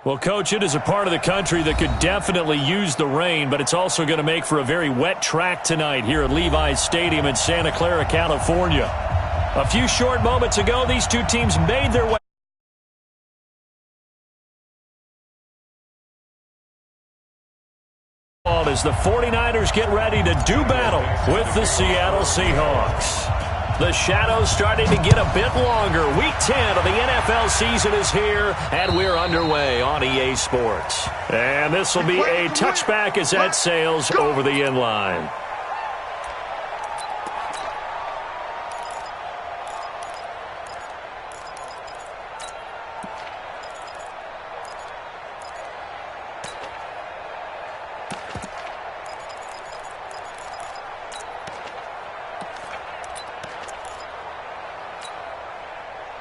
Well, Coach, it is a part of the country that could definitely use the rain, but it's also going to make for a very wet track tonight here at Levi's Stadium in Santa Clara, California. A few short moments ago, these two teams made their way as the 49ers get ready to do battle with the Seattle Seahawks. The shadow's starting to get a bit longer. Week 10 of the NFL season is here, and we're underway on EA Sports. And this will be a touchback as that sails over the end line.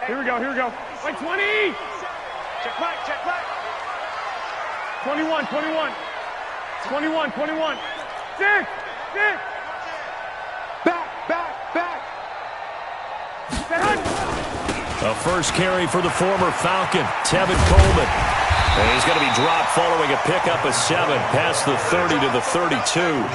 Here we go, here we go. Wait, 20! Check back, check back. 21, 21. 21, 21. 6, 6. Back. A first carry for the former Falcon, Tevin Coleman. And he's going to be dropped following a pickup of 7 past the 30 to the 32.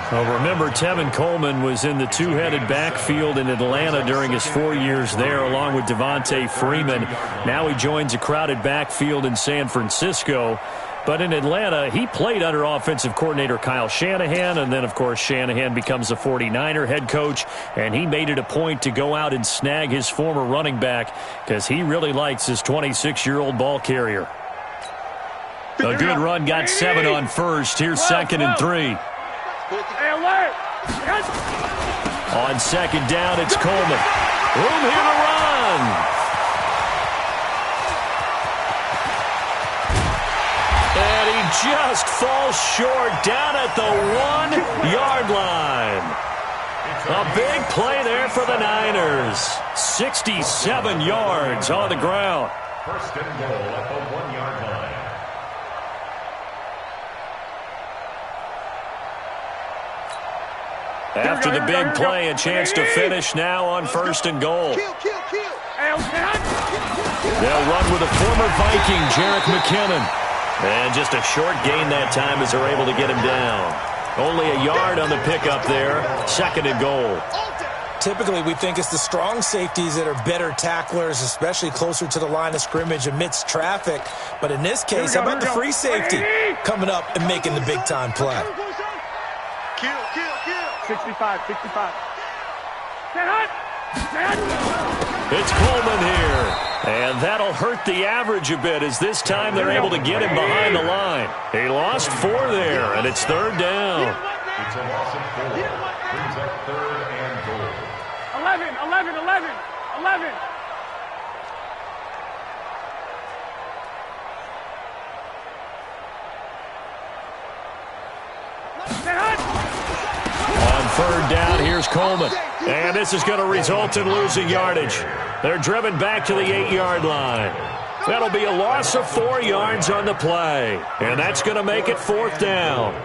Well, remember, Tevin Coleman was in the two-headed backfield in Atlanta during his 4 years there, along with Devontae Freeman. Now he joins a crowded backfield in San Francisco. But in Atlanta, he played under offensive coordinator Kyle Shanahan, and then, of course, Shanahan becomes a 49er head coach, and he made it a point to go out and snag his former running back because he really likes his 26-year-old ball carrier. A good run, got 7 on first. Here's 2nd and 3. On second down, it's Coleman. Room here to run. And he just falls short down at the 1-yard line. A big play there for the Niners. 67 yards on the ground. First and goal at the 1-yard line. After the big play, a chance to finish now on 1st and goal. They'll run with a former Viking, Jerick McKinnon. And just a short gain that time as they're able to get him down. Only a yard on the pickup there. 2nd and goal. Typically, we think it's the strong safeties that are better tacklers, especially closer to the line of scrimmage amidst traffic. But in this case, how about the free safety coming up and making the big-time play? 65. It's Coleman here. And that'll hurt the average a bit as this time they're able to get him behind the line. He lost 4 there, and it's 3rd down. It's a loss of 4. Brings up 3rd and goal. 11. On 3rd down, here's Coleman. And this is going to result in losing yardage. They're driven back to the 8-yard line. That'll be a loss of 4 yards on the play. And that's going to make it 4th down.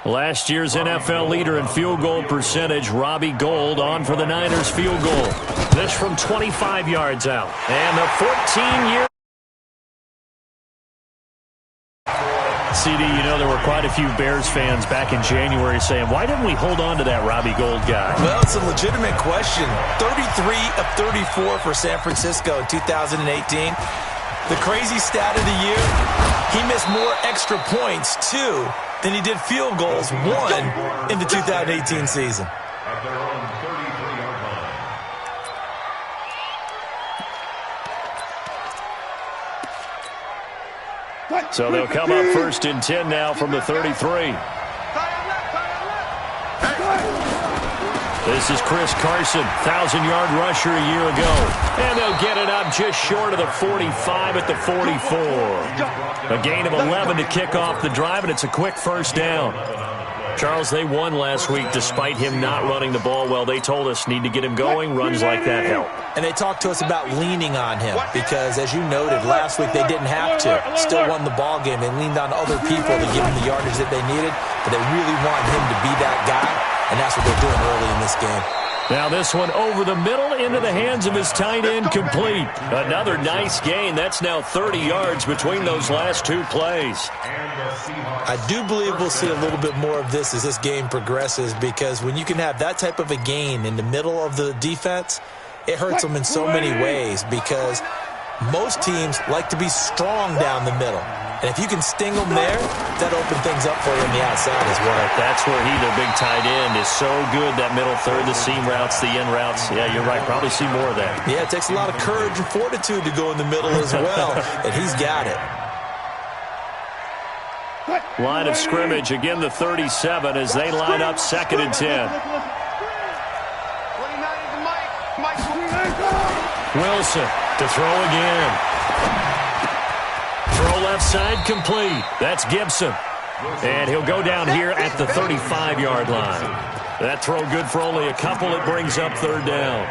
Last year's NFL leader in field goal percentage, Robbie Gould, on for the Niners field goal. This from 25 yards out. And the 14-year... CD, you know there were quite a few Bears fans back in January saying, why didn't we hold on to that Robbie Gould guy? Well, it's a legitimate question. 33 of 34 for San Francisco in 2018. The crazy stat of the year, he missed more extra points, 2, than he did field goals, 1 in the 2018 season. At their own 33-yard line. So they'll come up 1st and 10 now from the 33. This is Chris Carson, 1,000-yard rusher a year ago. And they'll get it up just short of the 45 at the 44. A gain of 11 to kick off the drive, and it's a quick 1st down. Charles, they won last week despite him not running the ball well. They told us need to get him going. Runs like that help. And they talked to us about leaning on him because, as you noted, last week they didn't have to. Still won the ball game. They leaned on other people to give him the yardage that they needed, but they really want him to be that guy, and that's what they're doing early in this game. Now this one over the middle into the hands of his tight end, complete. Another nice gain. That's now 30 yards between those last two plays. I do believe we'll see a little bit more of this as this game progresses, because when you can have that type of a gain in the middle of the defense, it hurts them in so many ways, because most teams like to be strong down the middle. And if you can sting them there, that opens things up for you on the outside as well. That's where their big tight end, is so good, that middle third, the seam routes, the end routes. Yeah, you're right. Probably see more of that. Yeah, it takes a lot of courage and fortitude to go in the middle as well, and he's got it. Line of scrimmage, again the 37 as they line up 2nd and 10. Wilson to throw again. Throw left side, complete. That's Gibson. And he'll go down here at the 35-yard line. That throw good for only a couple. It brings up 3rd down.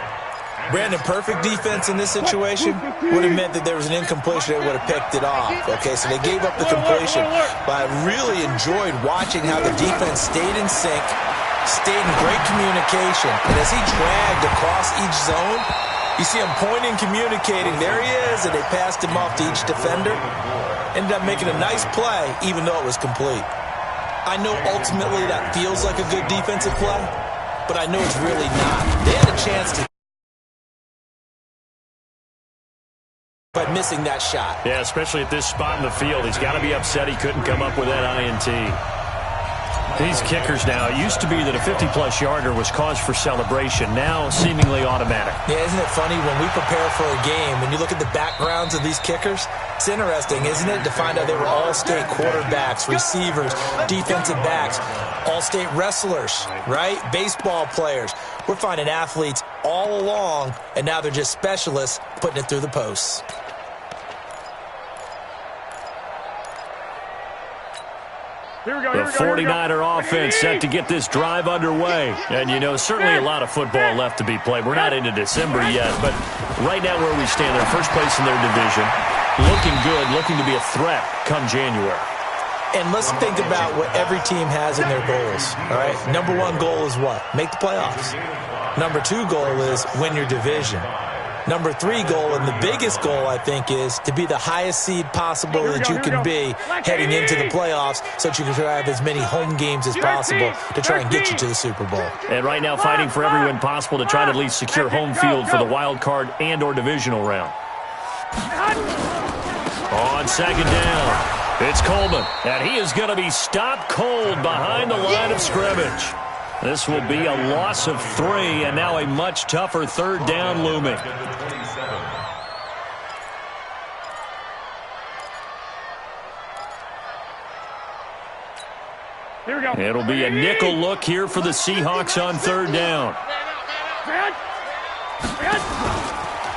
Brandon, perfect defense in this situation would have meant that there was an incompletion. They would have picked it off. Okay, so they gave up the completion. But I really enjoyed watching how the defense stayed in sync, stayed in great communication. And as he dragged across each zone, you see him pointing, communicating. There he is, and they passed him off to each defender. Ended up making a nice play, even though it was complete. I know ultimately that feels like a good defensive play, but I know it's really not. They had a chance to by missing that shot. Yeah, especially at this spot in the field. He's got to be upset he couldn't come up with that INT. These kickers now, it used to be that a 50-plus yarder was cause for celebration. Now, seemingly automatic. Yeah, isn't it funny when we prepare for a game, when you look at the backgrounds of these kickers, it's interesting, isn't it, to find out they were all-state quarterbacks, receivers, defensive backs, all-state wrestlers, right? Baseball players. We're finding athletes all along, and now they're just specialists putting it through the posts. The 49er offense set to get this drive underway. And, you know, certainly a lot of football left to be played. We're not into December yet, but right now where we stand, they're first place in their division. Looking good, looking to be a threat come January. And let's think about what every team has in their goals, all right? Number 1 goal is what? Make the playoffs. Number 2 goal is win your division. Number 3 goal, and the biggest goal, I think, is to be the highest seed possible that you can be heading into the playoffs, so that you can have as many home games as possible to try and get you to the Super Bowl. And right now fighting for every win possible to try to at least secure home field for the wild card and or divisional round. On 2nd down, it's Coleman, and he is going to be stopped cold behind the line of scrimmage. This will be a loss of 3, and now a much tougher 3rd down looming. Here we go. It'll be a nickel look here for the Seahawks on 3rd down.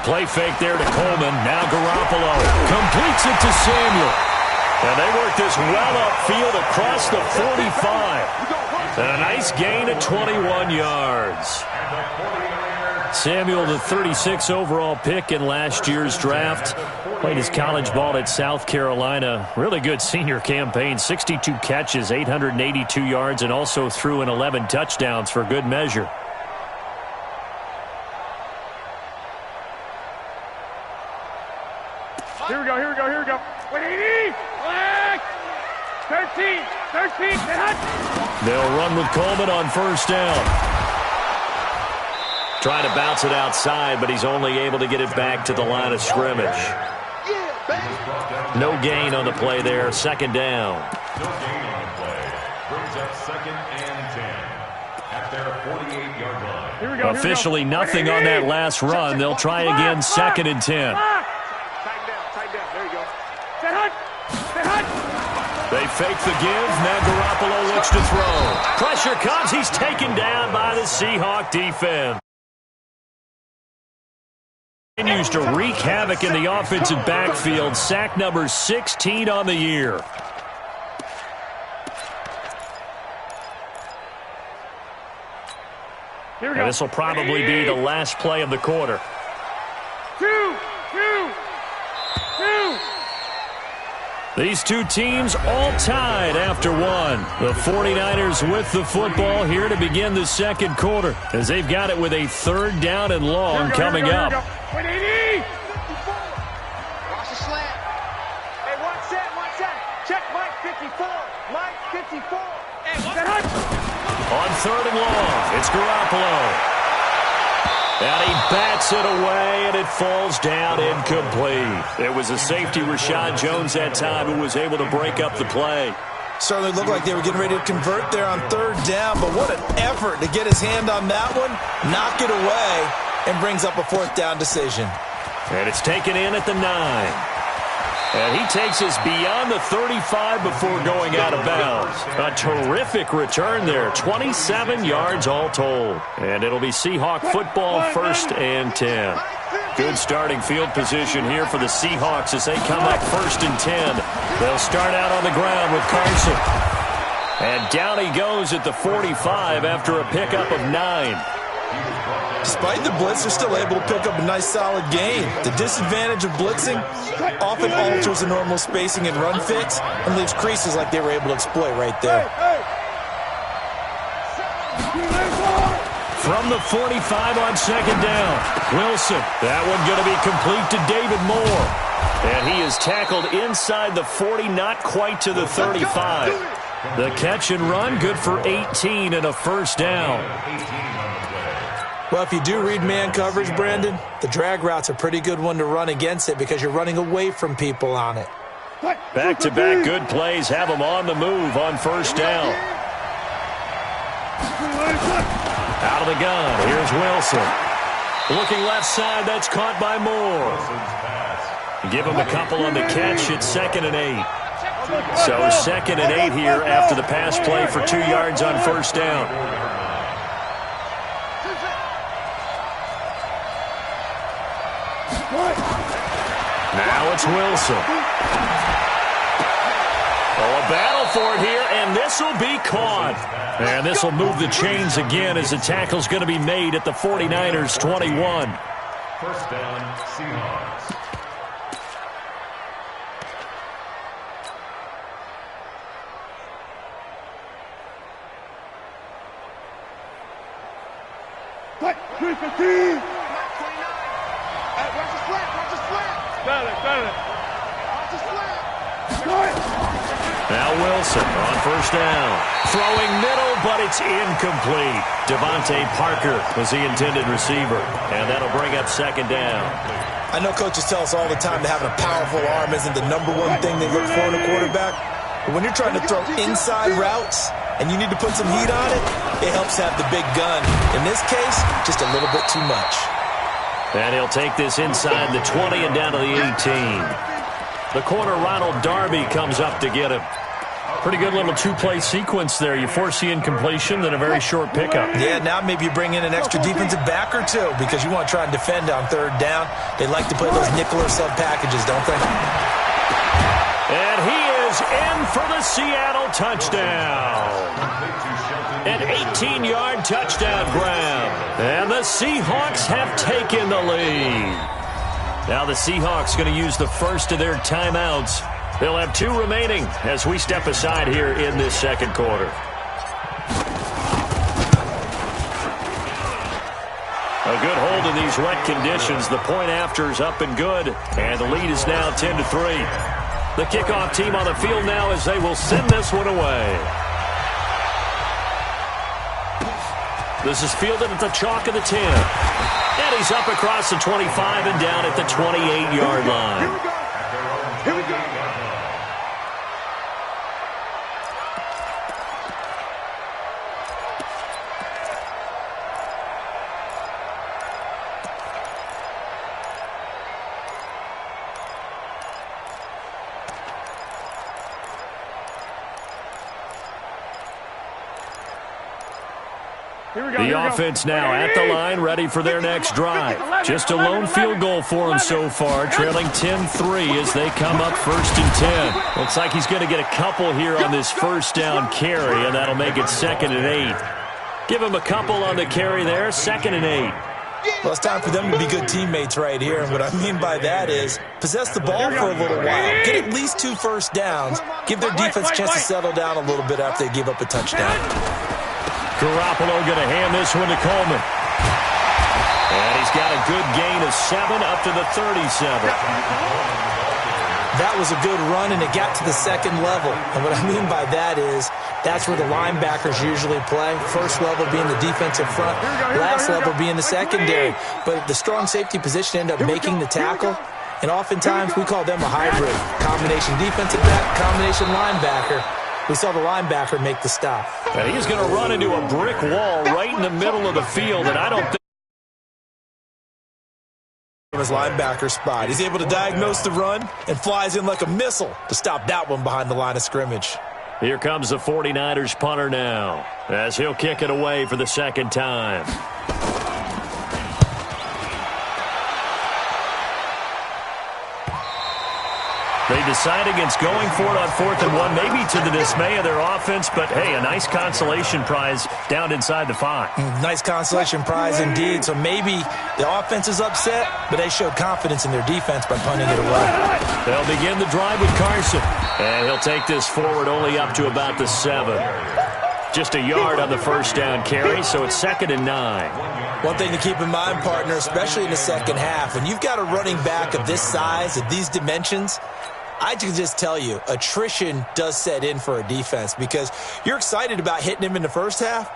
Play fake there to Coleman. Now Garoppolo completes it to Samuel. And they work this well upfield across the 45. And a nice gain of 21 yards. Samuel, the 36 overall pick in last year's draft. Played his college ball at South Carolina. Really good senior campaign. 62 catches, 882 yards, and also threw in 11 touchdowns for good measure. Here we go, here we go, here we go. 180, black, 13, they'll run with Coleman on 1st down. Trying to bounce it outside, but he's only able to get it back to the line of scrimmage. No gain on the play there, 2nd down. No gain on the play. Brings up 2nd and 10 at their 48-yard line. Here we go, officially nothing on that last run. They'll try again, 2nd and 10. Tighten down, there you go. Set hut. They fake the give. Now Garoppolo looks to throw. Pressure comes. He's taken down by the Seahawk defense. Continues to wreak havoc in the offensive backfield. Sack number 16 on the year. Here we go. And this will probably be the last play of the quarter. 2. These two teams all tied after one. The 49ers with the football here to begin the second quarter as they've got it with a third down and long coming up. Wait, 80! Watch the slant. Hey, one set. Check Mike 54. Mike 54. Hey, what? On third and long, it's Garoppolo. And he bats it away, and it falls down incomplete. It was a safety, Rashad Jones, that time, who was able to break up the play. Certainly looked like they were getting ready to convert there on third down, but what an effort to get his hand on that one, knock it away, and brings up a fourth down decision. And it's taken in at the 9. And he takes us beyond the 35 before going out of bounds. A terrific return there, 27 yards all told. And it'll be Seahawk football, 1st and 10. Good starting field position here for the Seahawks as they come up 1st and 10. They'll start out on the ground with Carson. And down he goes at the 45 after a pickup of 9. Despite the blitz, they're still able to pick up a nice solid gain. The disadvantage of blitzing often alters the normal spacing and run fits and leaves creases like they were able to exploit right there. From the 45 on second down, Wilson. That one going to be complete to David Moore. And he is tackled inside the 40, not quite to the 35. The catch and run, good for 18 and a first down. Well, if you do read man coverage, Brandon, the drag route's a pretty good one to run against it because you're running away from people on it. Back-to-back good plays have them on the move on first down. Out of the gun, here's Wilson. Looking left side, that's caught by Moore. Give him a couple on the catch, it's 2nd and 8. So 2nd and 8 here after the pass play for 2 yards on first down. Now it's Wilson. Oh, a battle for it here, and this will be caught. And this will move the chains again as the tackle's going to be made at the 49ers' 21. First down, Seahawks. What? 315! Now Wilson on first down. Throwing middle, but it's incomplete. Devontae Parker was the intended receiver, and that'll bring up second down. I know coaches tell us all the time that having a powerful arm isn't the number one thing they look for in a quarterback. But when you're trying to throw inside routes and you need to put some heat on it, it helps have the big gun. In this case, just a little bit too much. And he'll take this inside the 20 and down to the 18. The corner, Ronald Darby, comes up to get him. Pretty good little two-play sequence there. You force the incompletion, then a very short pickup. Yeah, now maybe you bring in an extra defensive back or two because you want to try and defend on third down. They like to play those nickel or sub packages, don't they? And he is in for the Seattle touchdown. An 18-yard touchdown grab. And the Seahawks have taken the lead. Now the Seahawks going to use the first of their timeouts. They'll have 2 remaining as we step aside here in this second quarter. A good hold in these wet conditions. The point after is up and good. And the lead is now 10-3. The kickoff team on the field now as they will send this one away. This is fielded at the chalk of the 10. And he's up across the 25 and down at the 28-yard line. Here we go. The offense now at the line, ready for their next drive. Just a lone field goal for them so far, trailing 10-3 as they come up 1st and 10. Looks like he's going to get a couple here on this first down carry, and that'll make it 2nd and 8. Give him a couple on the carry there, 2nd and 8. Well, it's time for them to be good teammates right here. And what I mean by that is possess the ball for a little while. Get at least 2 first downs. Give their defense a chance to settle down a little bit after they give up a touchdown. Garoppolo going to hand this one to Coleman. And he's got a good gain of 7 up to the 37. That was a good run, and it got to the 2nd level. And what I mean by that is that's where the linebackers usually play. First level being the defensive front, last level being the secondary. But the strong safety position ended up making the tackle, and oftentimes we call them a hybrid. Combination defensive back, combination linebacker. We saw the linebacker make the stop. And he's going to run into a brick wall right in the middle of the field, and I don't think his linebacker spot. He's able to diagnose the run and flies in like a missile to stop that one behind the line of scrimmage. Here comes the 49ers punter now, as he'll kick it away for the 2nd time. They decide against going for it on 4th and 1, maybe to the dismay of their offense, but hey, a nice consolation prize down inside the 5. Nice consolation prize indeed. So maybe the offense is upset, but they showed confidence in their defense by punting it away. They'll begin the drive with Carson, and he'll take this forward only up to about the 7. Just a yard on the first down carry, so it's 2nd and 9. One thing to keep in mind, partner, especially in the second half, when you've got a running back of this size, of these dimensions, I can just tell you, attrition does set in for a defense because you're excited about hitting him in the first half.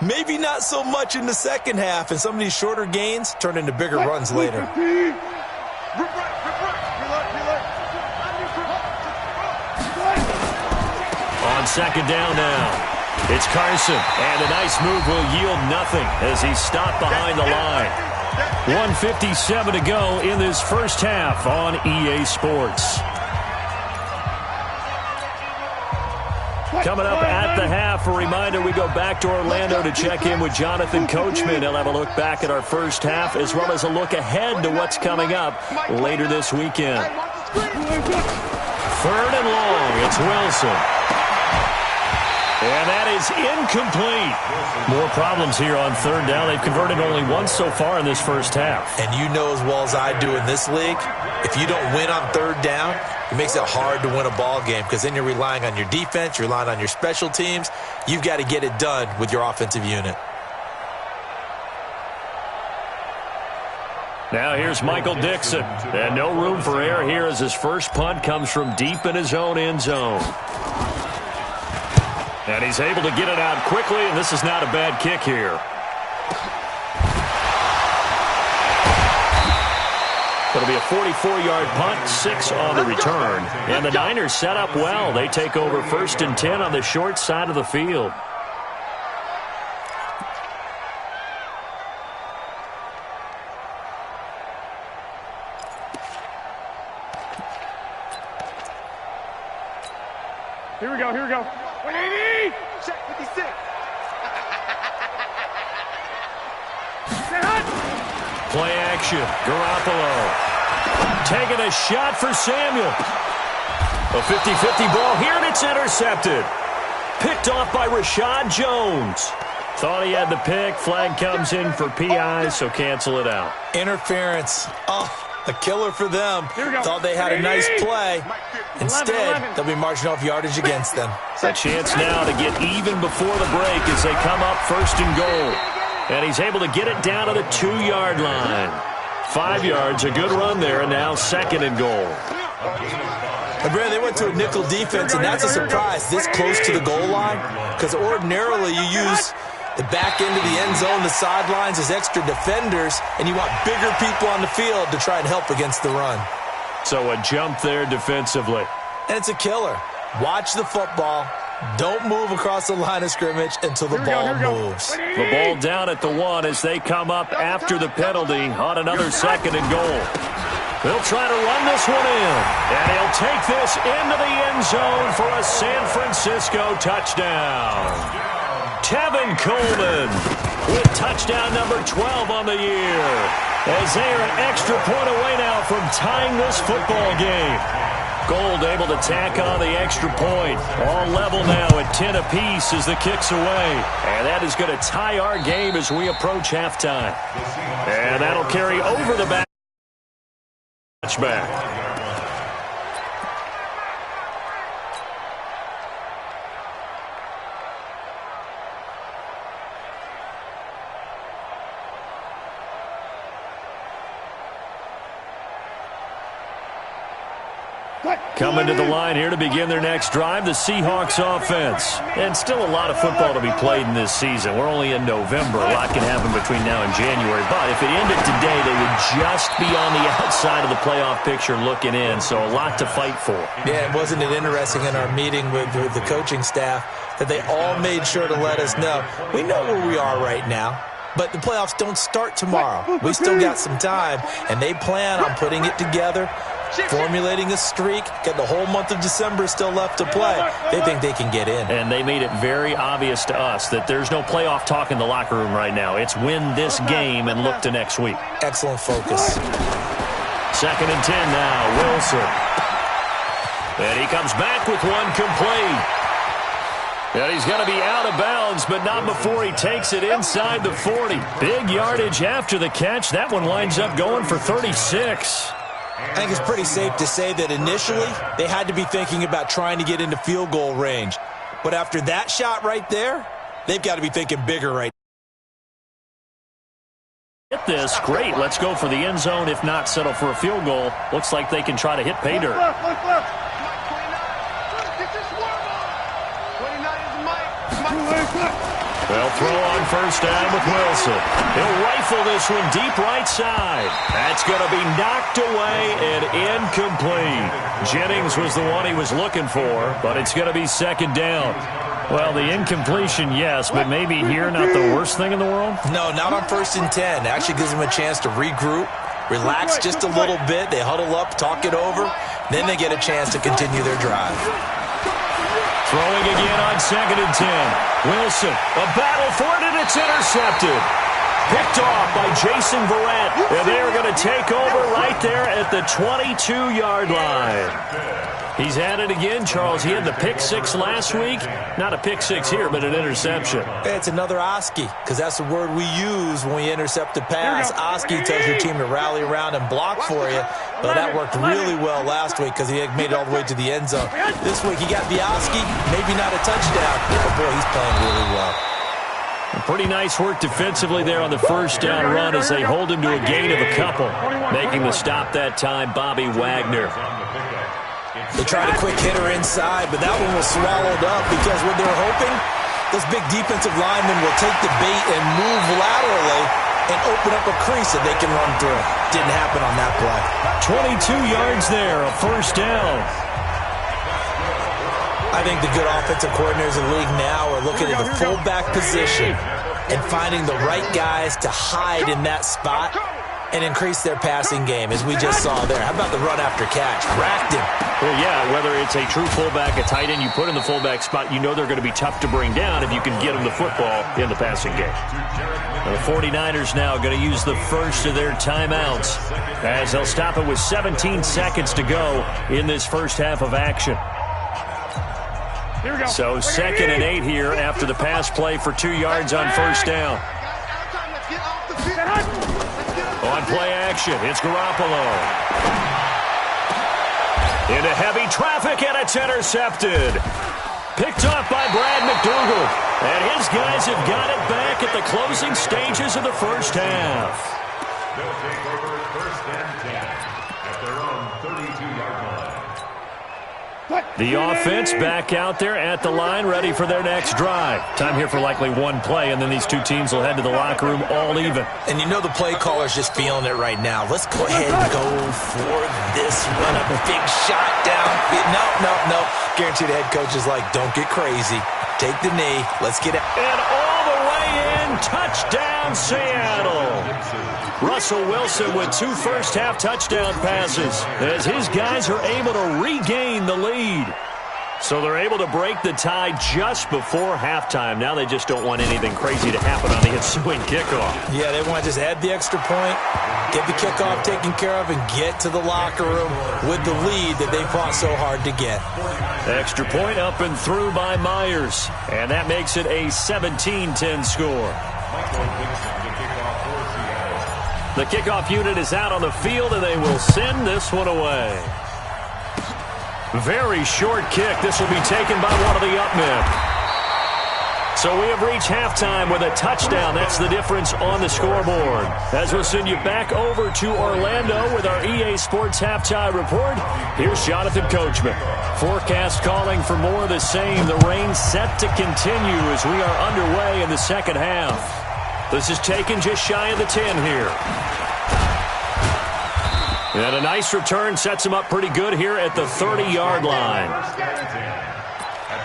Maybe not so much in the second half, and some of these shorter gains turn into bigger runs later. On 2nd down now. It's Carson, and a nice move will yield nothing as he's stopped behind the line. 1:57 to go in this first half on EA Sports. Coming up at the half, a reminder, we go back to Orlando to check in with Jonathan Coachman. He'll have a look back at our first half as well as a look ahead to what's coming up later this weekend. 3rd and long, it's Wilson. And that is incomplete. More problems here on 3rd down. They've converted only once so far in this first half. And you know as well as I do in this league, if you don't win on 3rd down, it makes it hard to win a ball game because then you're relying on your defense, you're relying on your special teams. You've got to get it done with your offensive unit. Now here's Michael Dixon. And no room for error here as his first punt comes from deep in his own end zone. And he's able to get it out quickly, and this is not a bad kick here. It'll be a 44-yard punt, 6 on the return. And the Niners set up well. They take over 1st and 10 on the short side of the field. Here we go, here we go. 180! Check 56. Play action. Garoppolo taking a shot for Samuel. A 50-50 ball here, and it's intercepted. Picked off by Rashad Jones. Thought he had the pick. Flag comes in for PI, so cancel it out. Interference. Oh, a killer for them. Thought they had a nice play. Instead, they'll be marching off yardage against them. A chance now to get even before the break as they come up 1st and goal. And he's able to get it down to the 2-yard line. 5 yards, a good run there, and now 2nd and goal. And Brad, they went to a nickel defense, and that's a surprise this close to the goal line because ordinarily you use the back end of the end zone, the sidelines as extra defenders, and you want bigger people on the field to try and help against the run. So a jump there defensively. And it's a killer. Watch the football. Don't move across the line of scrimmage until the ball moves. The ball down at the 1 as they come up after the penalty on another 2nd and goal. They'll try to run this one in, and he'll take this into the end zone for a San Francisco touchdown. Tevin Coleman with touchdown number 12 on the year, as they are an extra point away now from tying this football game. Gold able to tack on the extra point. All level now at 10 apiece as the kick's away. And that is going to tie our game as we approach halftime. And that'll carry over the back. Back. Coming to the line here to begin their next drive, the Seahawks offense. And still a lot of football to be played in this season. We're only in November. A lot can happen between now and January. But if it ended today, they would just be on the outside of the playoff picture looking in. So a lot to fight for. Yeah, wasn't it interesting in our meeting with the coaching staff that they all made sure to let us know, we know where we are right now. But the playoffs don't start tomorrow. We still got some time, and they plan on putting it together, formulating a streak, got the whole month of December still left to play. They think they can get in. And they made it very obvious to us that there's no playoff talk in the locker room right now. It's win this game and look to next week. Excellent focus. 2nd and 10 now, Wilson. And he comes back with one complete. And he's going to be out of bounds, but not before he takes it inside the 40. Big yardage after the catch. That one winds up going for 36. I think it's pretty safe to say that initially they had to be thinking about trying to get into field goal range. But after that shot right there, they've got to be thinking bigger right now. Hit this. Great. Let's go for the end zone. If not, settle for a field goal. Looks like they can try to hit pay dirt. They'll throw on first down with Wilson. He'll rifle this one deep right side. That's going to be knocked away and incomplete. Jennings was the one he was looking for, but it's going to be 2nd down. Well, the incompletion, yes, but maybe here not the worst thing in the world? No, not on 1st and 10. It actually gives them a chance to regroup, relax just a little bit. They huddle up, talk it over. Then they get a chance to continue their drive. Throwing again on 2nd and 10. Wilson, a battle for it, and it's intercepted. Picked off by Jason Verrett, and they are going to take over right there at the 22-yard line. He's had it again, Charles. He had the pick 6 last week. Not a pick 6 here, but an interception. It's another Oski, because that's the word we use when we intercept a pass. Oski tells your team to rally around and block for you. But that worked really well last week because he had made it all the way to the end zone. This week he got the Oski, maybe not a touchdown, but boy, he's playing really well. Pretty nice work defensively there on the first down run as they hold him to a gain of a couple. Making the stop that time, Bobby Wagner. They tried a quick hitter inside, but that one was swallowed up because what they're hoping, those big defensive linemen will take the bait and move laterally and open up a crease that they can run through. Didn't happen on that play. 22 yards there, a first down. I think the good offensive coordinators in the league now are looking at the fullback position and finding the right guys to hide in that spot and increase their passing game, as we just saw there. How about the run after catch? Racked him. Well, yeah, whether it's a true fullback, a tight end you put in the fullback spot, you know they're going to be tough to bring down if you can get them the football in the passing game. Now, the 49ers now going to use the first of their timeouts as they'll stop it with 17 seconds to go in this first half of action. Here we go. So 2nd and 8 here after the pass play for 2 yards on first down. On play action, it's Garoppolo. Into heavy traffic, and it's intercepted. Picked off by Brad McDougal. And his guys have got it back at the closing stages of the first half. They'll take over 1st and 10 at their own 32-yard line. The offense back out there at the line, ready for their next drive. Time here for likely one play, and then these two teams will head to the locker room all even. And you know the play caller's just feeling it right now. Let's go ahead and go for this one. A big shot down. No. Guaranteed the head coach is like, don't get crazy. Take the knee. Let's get it. And all the way in. Touchdown, Seattle. Russell Wilson with 2 first-half touchdown passes as his guys are able to regain the lead. So they're able to break the tie just before halftime. Now they just don't want anything crazy to happen on the ensuing kickoff. Yeah, they want to just add the extra point, get the kickoff taken care of, and get to the locker room with the lead that they fought so hard to get. Extra point up and through by Myers. And that makes it a 17-10 score. The kickoff unit is out on the field, and they will send this one away. Very short kick. This will be taken by one of the up men. So we have reached halftime with a touchdown. That's the difference on the scoreboard. As we'll send you back over to Orlando with our EA Sports Halftime Report, here's Jonathan Coachman. Forecast calling for more of the same. The rain set to continue as we are underway in the second half. This is taken just shy of the 10 here. And a nice return sets him up pretty good here at the 30-yard line. At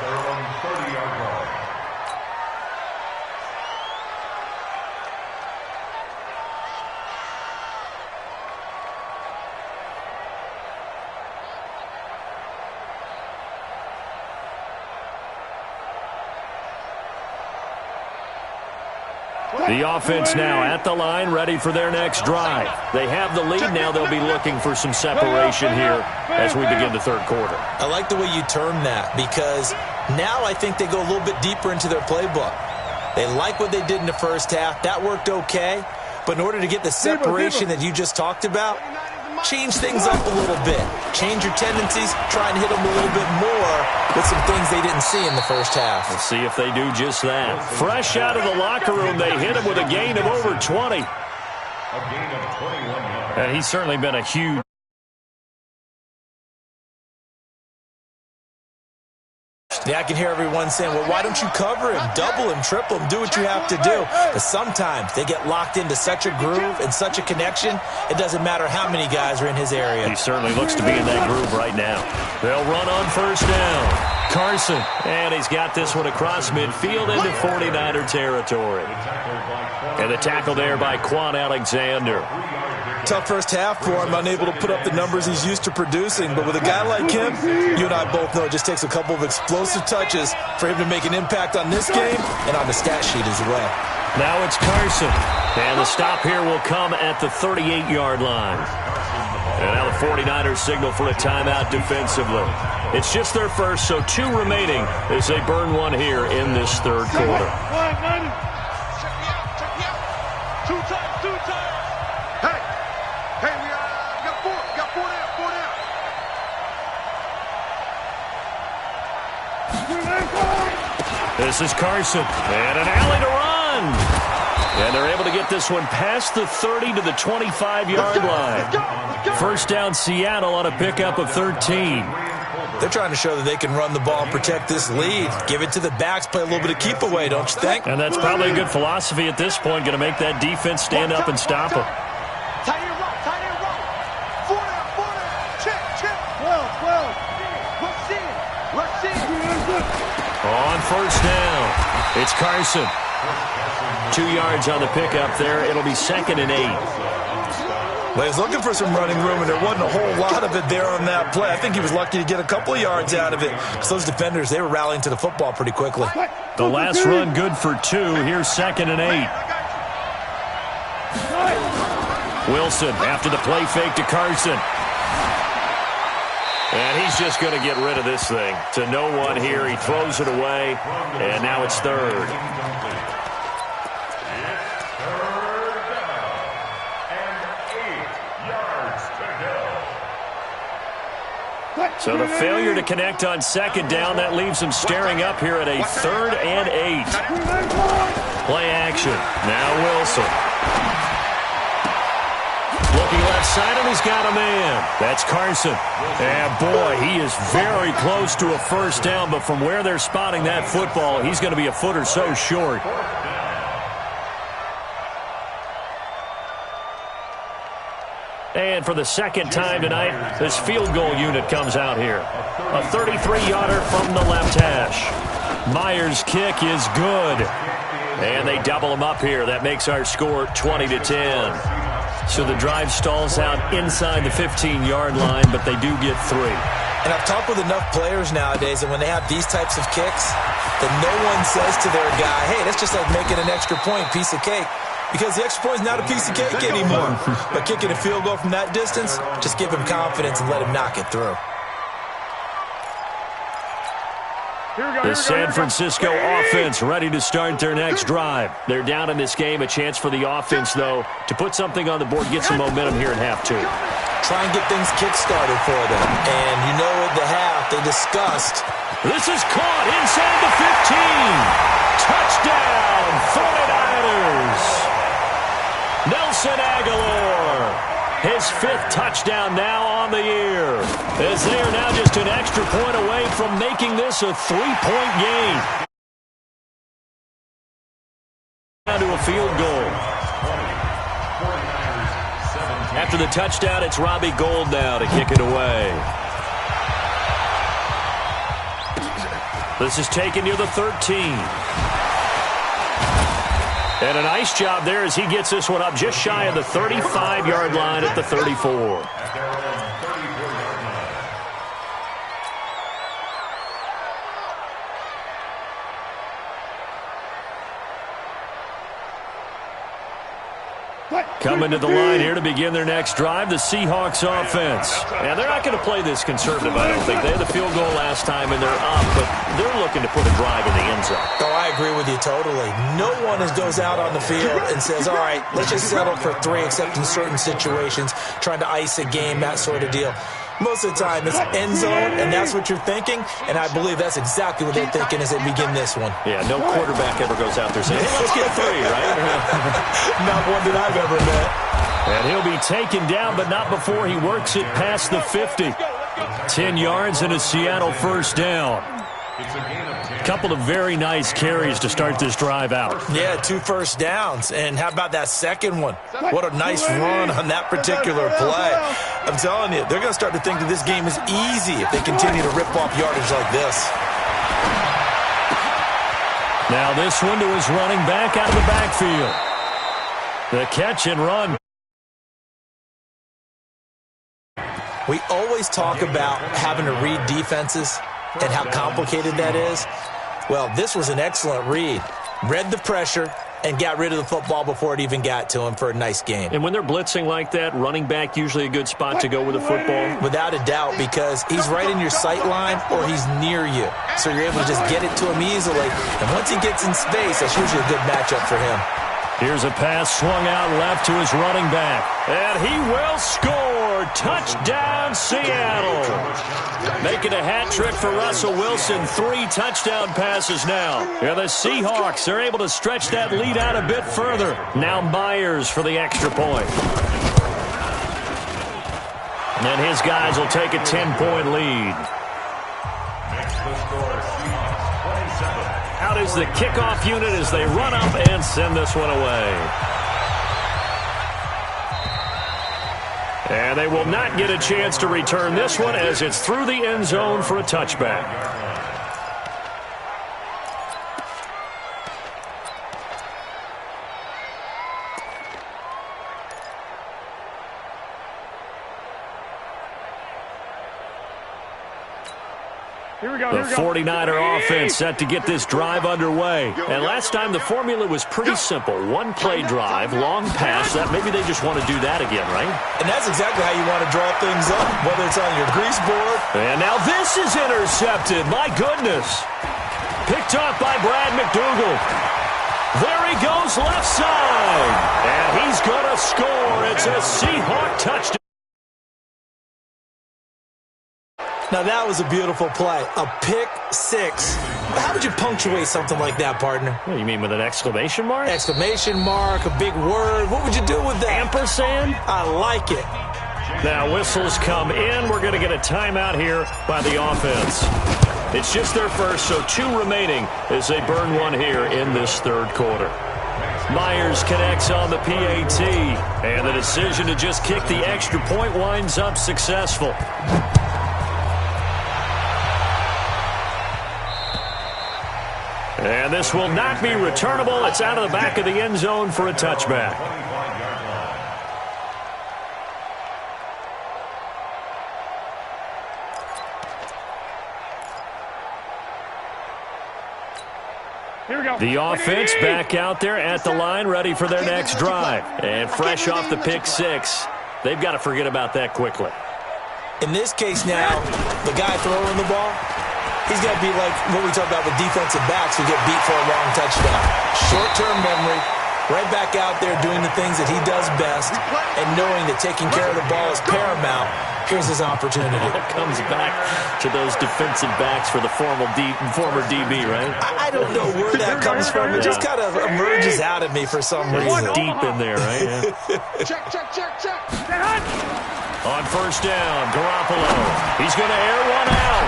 their own 30-yard line. The offense now at the line, ready for their next drive. They have the lead now. They'll be looking for some separation here as we begin the third quarter. I like the way you term that, because now I think they go a little bit deeper into their playbook. They like what they did in the first half. That worked okay. But in order to get the separation that you just talked about, change things up a little bit. Change your tendencies. Try and hit them a little bit more with some things they didn't see in the first half. Let's see if they do just that. Fresh out of the locker room, they hit him with a gain of over 20. A gain of 21 yards. And he's certainly been a huge... Yeah, I can hear everyone saying, well, why don't you cover him, double him, triple him, do what you have to do. But sometimes they get locked into such a groove and such a connection, it doesn't matter how many guys are in his area. He certainly looks to be in that groove right now. They'll run on first down. Carson, and he's got this one across midfield into 49er territory. And the tackle there by Quan Alexander. Tough first half for him, unable to put up the numbers he's used to producing. But with a guy like him, you and I both know it just takes a couple of explosive touches for him to make an impact on this game and on the stat sheet as well. Now it's Carson. And the stop here will come at the 38-yard line. And now the 49ers signal for a timeout defensively. It's just their first, so 2 remaining as they burn one here in this third quarter. Check me out. 2 times. Hey, we got 4 down. This is Carson, and an alley to run. And they're able to get this one past the 30 to the 25-yard line. First down, Seattle on a pickup of 13. They're trying to show that they can run the ball and protect this lead. Give it to the backs, play a little bit of keep away, don't you think? And that's probably a good philosophy at this point, going to make that defense stand up and stop them. Tight end route. 4 down. Check. 12. Rush in. On first down, it's Carson. 2 yards on the pickup there. It'll be 2nd and 8. Well, he was looking for some running room, and there wasn't a whole lot of it there on that play. I think he was lucky to get a couple of yards out of it, because those defenders, they were rallying to the football pretty quickly. The last run good for 2. Here's 2nd and 8. Wilson after the play fake to Carson. And he's just going to get rid of this thing. To no one here. He throws it away, and now it's 3rd. So the failure to connect on 2nd down, that leaves him staring up here at a 3rd and 8. Play action. Now Wilson. Looking left side, and he's got a man. That's Carson. And boy, he is very close to a first down, but from where they're spotting that football, he's going to be a foot or so short. And for the second time tonight, this field goal unit comes out here. A 33-yarder from the left hash. Myers' kick is good. And they double him up here. That makes our score 20-10. So the drive stalls out inside the 15-yard line, but they do get 3. And I've talked with enough players nowadays, and when they have these types of kicks, that no one says to their guy, hey, that's just like making an extra point, piece of cake. Because the extra point is not a piece of cake anymore. But kicking a field goal from that distance, just give him confidence and let him knock it through. The San Francisco offense ready to start their next drive. They're down in this game. A chance for the offense, though, to put something on the board, get some momentum here in half two. Try and get things kick-started for them. And you know at the half, they discussed. This is caught inside the 15. Touchdown, 49ers. Nelson Aguilar. His fifth touchdown now on the year, as they are now just an extra point away from making this a 3-point game. Down to a field goal. After the touchdown, it's Robbie Gould now to kick it away. This is taken near the 13. And a nice job there as he gets this one up just shy of the 35-yard line at the 34. Coming to the line here to begin their next drive, the Seahawks offense. Now, they're not going to play this conservative, I don't think. They had the field goal last time, and they're up, but they're looking to put a drive in the end zone. Oh, I agree with you totally. No one goes out on the field and says, all right, let's just settle for 3, except in certain situations, trying to ice a game, that sort of deal. Most of the time, it's end zone, and that's what you're thinking, and I believe that's exactly what they're thinking as they begin this one. Yeah, no quarterback ever goes out there saying, hey, let's get 3, right? Not one that I've ever met. And he'll be taken down, but not before he works it past the 50. 10 yards and a Seattle first down. A couple of very nice carries to start this drive out. Yeah, 2 first downs. And how about that second one? What a nice run on that particular play. I'm telling you, they're going to start to think that this game is easy if they continue to rip off yardage like this. Now this one to his running back out of the backfield. The catch and run. We always talk about having to read defenses and how complicated that is. Well, this was an excellent read. Read the pressure and got rid of the football before it even got to him for a nice game. And when they're blitzing like that, running back usually a good spot to go with the football? Without a doubt, because he's right in your sight line or he's near you. So you're able to just get it to him easily. And once he gets in space, that's usually a good matchup for him. Here's a pass swung out left to his running back. And he will score. Touchdown, Seattle. Making a hat trick for Russell Wilson. 3 touchdown passes now. Yeah, the Seahawks, they're able to stretch that lead out a bit further. Now Myers for the extra point. And his guys will take a 10-point lead. Out is the kickoff unit as they run up and send this one away. And they will not get a chance to return this one as it's through the end zone for a touchback. The 49er offense set to get this drive underway. And last time the formula was pretty simple. 1-play drive, long pass. That maybe they just want to do that again, right? And that's exactly how you want to draw things up, whether it's on your grease board. And now this is intercepted. My goodness. Picked off by Brad McDougal. There he goes left side. And he's going to score. It's a Seahawk touchdown. Now, that was a beautiful play. A pick 6. How would you punctuate something like that, partner? What, you mean with an exclamation mark? Exclamation mark, a big word. What would you do with that? Ampersand? I like it. Now, whistles come in. We're going to get a timeout here by the offense. It's just their first, so 2 remaining as they burn one here in this third quarter. Myers connects on the PAT, and the decision to just kick the extra point winds up successful. And this will not be returnable. It's out of the back of the end zone for a touchback. The offense back out there at the line, ready for their next drive. And fresh off the pick six, they've got to forget about that quickly. In this case now, the guy throwing the ball, he's got to be like what we talk about with defensive backs who get beat for a long touchdown. Short-term memory, right back out there doing the things that he does best, and knowing that taking care of the ball is paramount. Here's his opportunity. It comes back to those defensive backs for the former DB, right? I don't know where that comes from. It just kind of emerges out of me for some reason. Deep in there, right? Yeah. Check. On first down, Garoppolo. He's going to air one out.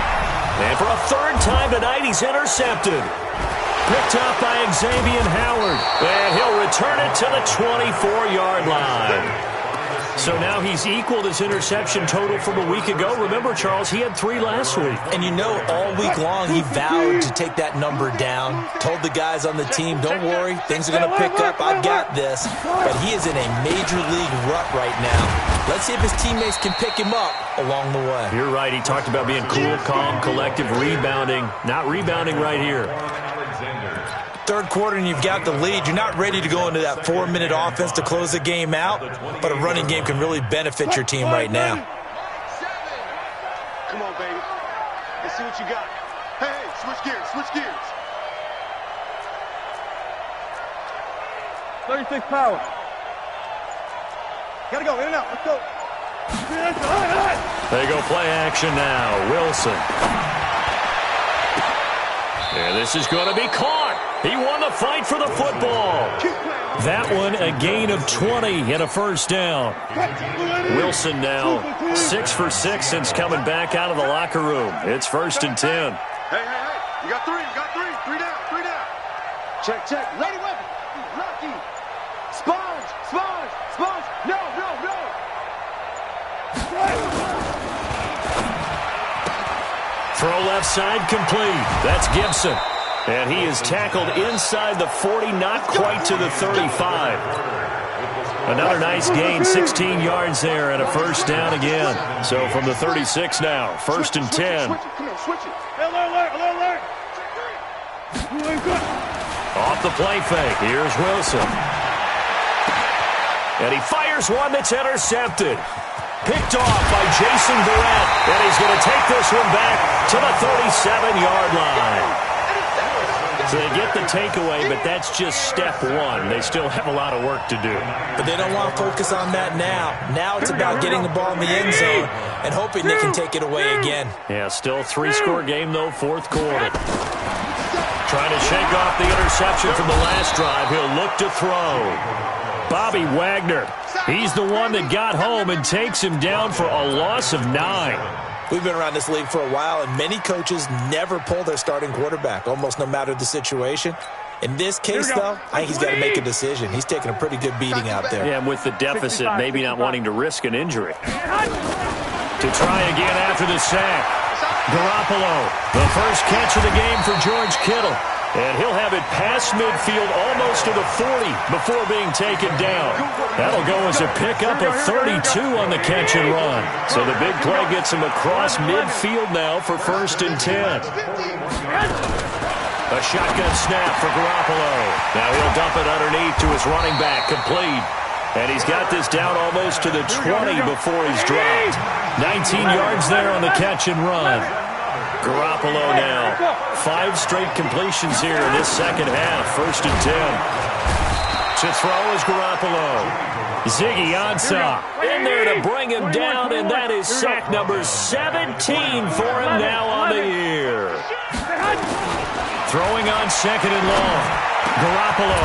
And for a third time tonight, he's intercepted. Picked up by Xavier Howard. And he'll return it to the 24-yard line. So now he's equaled his interception total from a week ago. Remember, Charles, he had 3 last week. And you know, all week long, he vowed to take that number down. Told the guys on the team, don't worry, things are going to pick up. I got this. But he is in a major league rut right now. Let's see if his teammates can pick him up along the way. You're right. He talked about being cool, calm, collective, rebounding. Not rebounding right here. Third quarter and you've got the lead. You're not ready to go into that 4-minute offense to close the game out, but a running game can really benefit your team right now. Come on, baby. Let's see what you got. Hey, switch gears. 36 power. Gotta go, in and out, let's go. They go play action now. Wilson. And this is going to be caught. He won the fight for the football. That one a gain of 20 and a first down. Wilson now 6 for 6 since coming back out of the locker room. It's 1st and 10. Hey. You got 3. 3 down. Check. Lady weapon. Lucky. Sponge. No. Throw left side complete. That's Gibson. And he is tackled inside the 40, not quite to the 35. Another nice gain, 16 yards there, and a first down again. So from the 36 now, 1st and 10. Switch it. Alert. Off the play fake, here's Wilson. And he fires one that's intercepted. Picked off by Jason Verrett. And he's going to take this one back to the 37-yard line. So they get the takeaway, but that's just step one. They still have a lot of work to do. But they don't want to focus on that now. Now it's about getting the ball in the end zone and hoping they can take it away again. Yeah, still 3-score game, though, 4th quarter. Trying to shake off the interception from the last drive. He'll look to throw. Bobby Wagner, he's the one that got home and takes him down for a loss of 9. We've been around this league for a while, and many coaches never pull their starting quarterback, almost no matter the situation. In this case, though, I think he's got to make a decision. He's taking a pretty good beating out there. Yeah, and with the deficit, maybe not wanting to risk an injury. To try again after the sack. Garoppolo, the first catch of the game for George Kittle. And he'll have it past midfield almost to the 40 before being taken down. That'll go as a pickup of 32 on the catch and run. So the big play gets him across midfield now for 1st and 10. A shotgun snap for Garoppolo. Now he'll dump it underneath to his running back, complete. And he's got this down almost to the 20 before he's dropped. 19 yards there on the catch and run. Garoppolo now. 5 straight completions here in this second half. 1st and 10. To throw is Garoppolo. Ziggy Ansah in there to bring him down, and that is sack number 17 for him now on the year. Throwing on 2nd and long. Garoppolo.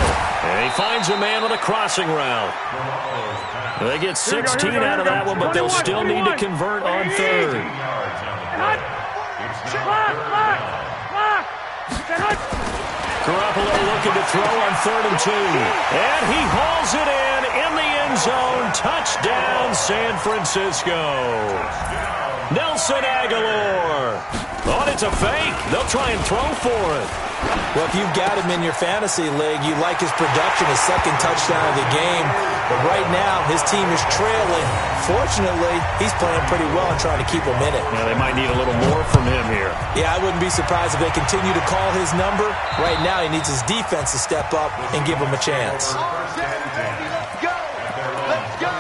And he finds a man with a crossing route. They get 16 out of that one, but they'll still need to convert on 3rd. Garoppolo looking to throw on 3rd and 2. And he hauls it in the end zone. Touchdown, San Francisco. Nelson Aguilar. Oh, and it's a fake. They'll try and throw for it. Well, if you've got him in your fantasy league, you like his production, his second touchdown of the game. But right now, his team is trailing. Fortunately, he's playing pretty well and trying to keep him in it. Yeah, they might need a little more from him here. Yeah, I wouldn't be surprised if they continue to call his number. Right now, he needs his defense to step up and give him a chance. Let's go! Let's go!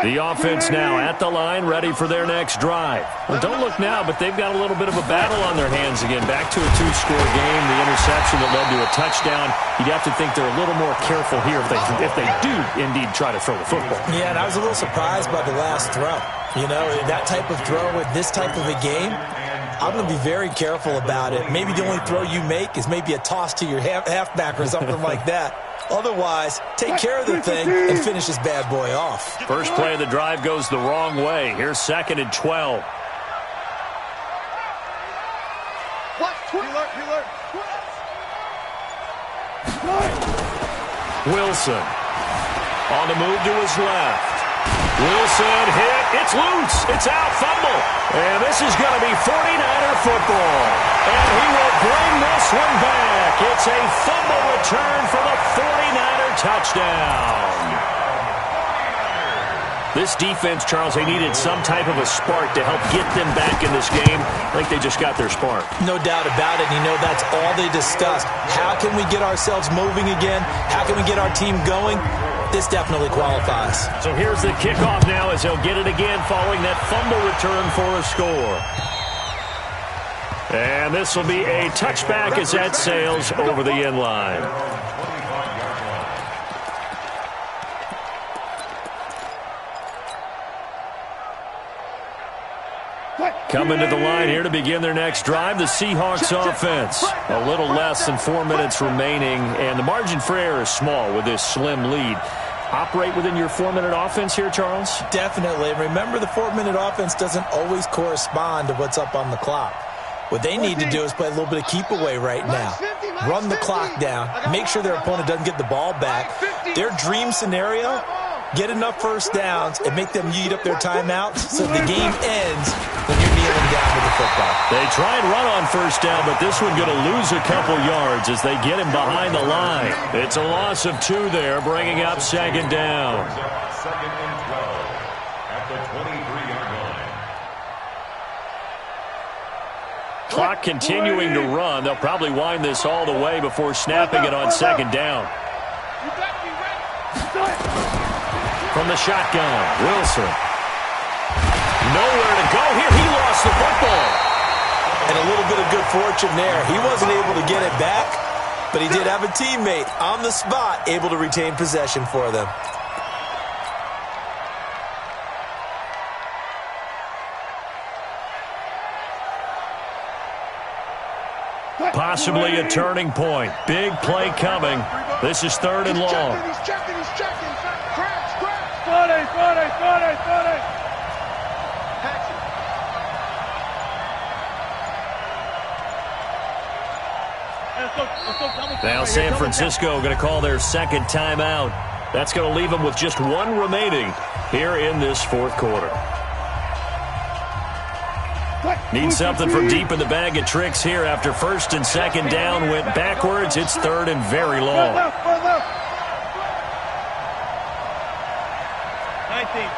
The offense now at the line, ready for their next drive. Well, don't look now, but they've got a little bit of a battle on their hands again. Back to a two-score game, the interception that led to a touchdown. You'd have to think they're a little more careful here if they do indeed try to throw the football. Yeah, and I was a little surprised by the last throw. You know, that type of throw with this type of a game, I'm going to be very careful about it. Maybe the only throw you make is maybe a toss to your halfback or something like that. Otherwise, take care of the thing and finish this bad boy off. First play of the drive goes the wrong way. Here's 2nd and 12. Wilson on the move to his left. Wilson hit. It's loose. It's out. Fumble. And this is going to be 49er football. And he will bring this one back. It's a fumble return for the 49er touchdown. This defense, Charles, they needed some type of a spark to help get them back in this game. I think they just got their spark. No doubt about it. You know, that's all they discussed. How can we get ourselves moving again? How can we get our team going? This definitely qualifies. So here's the kickoff now as they'll get it again following that fumble return for a score. And this will be a touchback as that sails over the end line. Coming to the line here to begin their next drive, the Seahawks offense. A little less than 4 minutes remaining, and the margin for error is small with this slim lead. Operate within your 4-minute offense here, Charles? Definitely. Remember, the 4-minute offense doesn't always correspond to what's up on the clock. What they need to do is play a little bit of keep away right now. Run the clock down. Make sure their opponent doesn't get the ball back. Their dream scenario, get enough first downs and make them eat up their timeouts so the game ends when you're kneeling down with the football. They try and run on first down, but this one going to lose a couple yards as they get him behind the line. It's a loss of 2 there, bringing up 2nd down. 2nd and 12 at the 23-yard line. Clock continuing to run. They'll probably wind this all the way before snapping it on 2nd down. From the shotgun, Wilson. Nowhere to go here. He lost the football. And a little bit of good fortune there. He wasn't able to get it back, but he did have a teammate on the spot able to retain possession for them. Possibly a turning point. Big play coming. This is 3rd and long. He's checking. Crash. Now San Francisco going to call their 2nd timeout. That's going to leave them with just 1 remaining here in this 4th quarter. Need something from deep in the bag of tricks here after 1st and 2nd down went backwards. It's 3rd and very long. 19.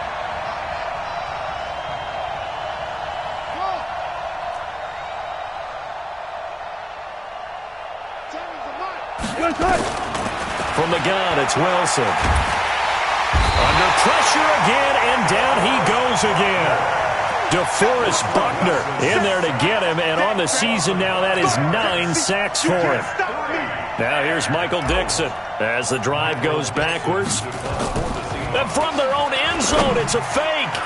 From the gun, it's Wilson. Under pressure again, and down he goes again. DeForest Buckner in there to get him, and on the season now, that is 9 sacks for him. Now here's Michael Dixon as the drive goes backwards. And from their own end zone, it's a fake.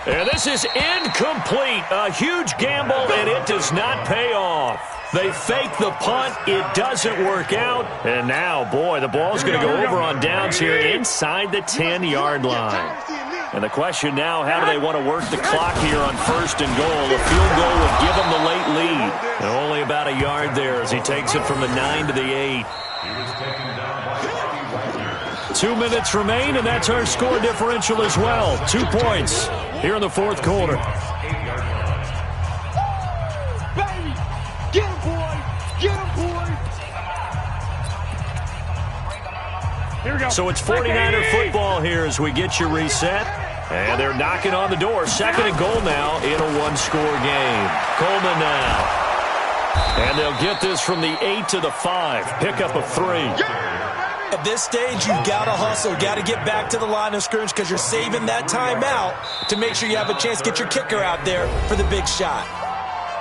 And this is incomplete. A huge gamble, and it does not pay off. They fake the punt. It doesn't work out. And now, boy, the ball's going to go over on downs here inside the 10-yard line. And the question now, how do they want to work the clock here on 1st and goal? A field goal would give them the late lead. And only about a yard there as he takes it from the 9 to the 8. He was taken down 2 minutes remain, and that's our score differential as well. 2 points here in the fourth quarter. Baby, get him, boy. Get him, boy. Here we go. So it's 49er football here as we get you reset. And they're knocking on the door. 2nd and goal now in a one-score game. Coleman now. And they'll get this from the 8 to the 5. Pickup of 3. At this stage, you've got to hustle. Got to get back to the line of scrimmage because you're saving that timeout to make sure you have a chance to get your kicker out there for the big shot.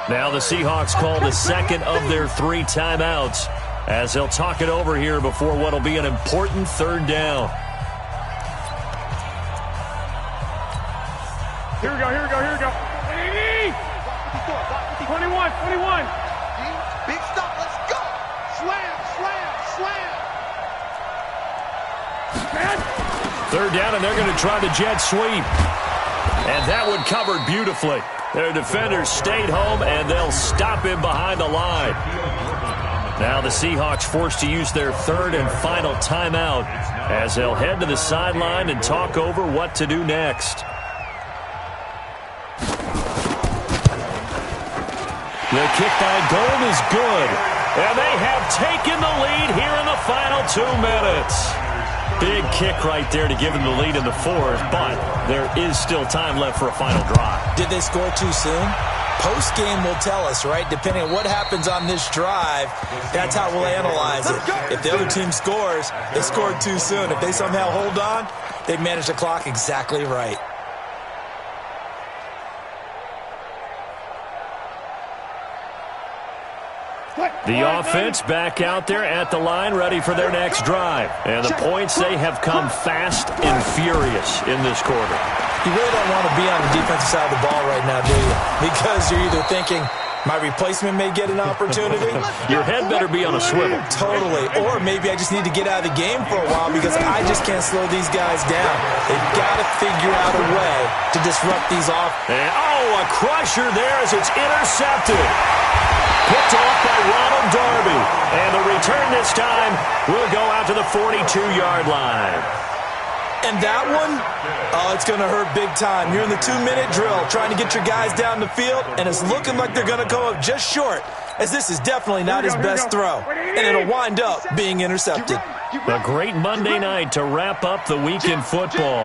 Now the Seahawks call the second of their 3 timeouts as they'll talk it over here before what will be an important 3rd down. Here we go, here we go, here we go. 21, 21. Big stop, let's go. Slam, slam, slam. 3rd down, and they're going to try the jet sweep. And that one covered beautifully. Their defenders stayed home, and they'll stop him behind the line. Now the Seahawks forced to use their 3rd and final timeout as they'll head to the sideline and talk over what to do next. The kick by Gold is good. And they have taken the lead here in the final 2 minutes. Big kick right there to give them the lead in the 4th, but there is still time left for a final drive. Did they score too soon? Post-game will tell us, right? Depending on what happens on this drive, that's how we'll analyze it. If the other team scores, they scored too soon. If they somehow hold on, they manage the clock exactly right. The offense back out there at the line, ready for their next drive. And the points, they have come fast and furious in this quarter. You really don't want to be on the defensive side of the ball right now, do you? Because you're either thinking, my replacement may get an opportunity. Your head better be on a swivel. Totally. Or maybe I just need to get out of the game for a while because I just can't slow these guys down. They've got to figure out a way to disrupt these off. And, a crusher there as it's intercepted. Picked off by Ronald Darby. And the return this time will go out to the 42-yard line. And that one, it's going to hurt big time. You're in the 2-minute drill trying to get your guys down the field, and it's looking like they're going to go up just short, as this is definitely not his best throw. And it'll wind up being intercepted. A great Monday night to wrap up the week in football.